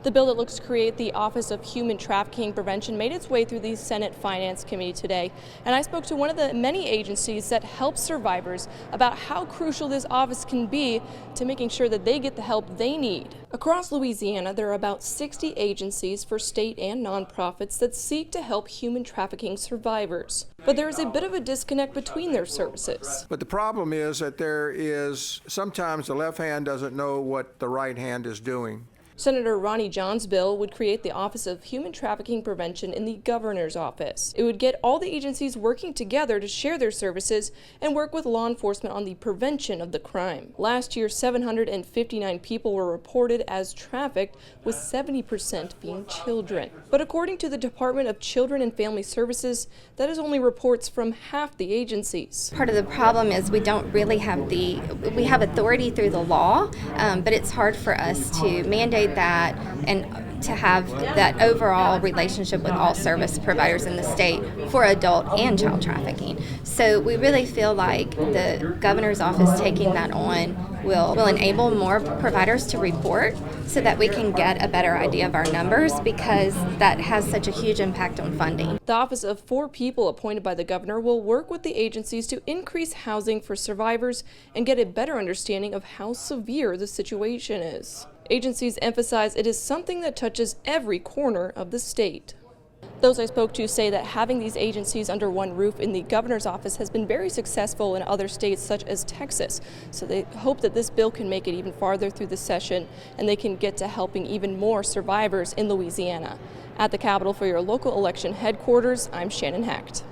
The bill that looks to create the Office of Human Trafficking Prevention made its way through the Senate Finance Committee today, and I spoke to one of the many agencies that help survivors about how crucial this office can be to making sure that they get the help they need. Across Louisiana, there are about 60 agencies for state and nonprofits that seek to help human trafficking survivors. But there is a bit of a disconnect between their services. But the problem is that sometimes the left hand doesn't know what the right hand is doing. Senator Ronnie John's bill would create the Office of Human Trafficking Prevention in the governor's office. It would get all the agencies working together to share their services and work with law enforcement on the prevention of the crime. Last year, 759 people were reported as trafficked, with 70% being children. But according to the Department of Children and Family Services, that is only reports from half the agencies. Part of the problem is we don't really have we have authority through the law, but it's hard for us to mandate that and to have that overall relationship with all service providers in the state for adult and child trafficking. So we really feel like the governor's office taking that on will enable more providers to report so that we can get a better idea of our numbers, because that has such a huge impact on funding. The office of 4 people appointed by the governor will work with the agencies to increase housing for survivors and get a better understanding of how severe the situation is. Agencies emphasize it is something that touches every corner of the state. Those I spoke to say that having these agencies under one roof in the governor's office has been very successful in other states such as Texas. So they hope that this bill can make it even farther through the session and they can get to helping even more survivors in Louisiana. At the Capitol for your local election headquarters, I'm Shannon Hecht.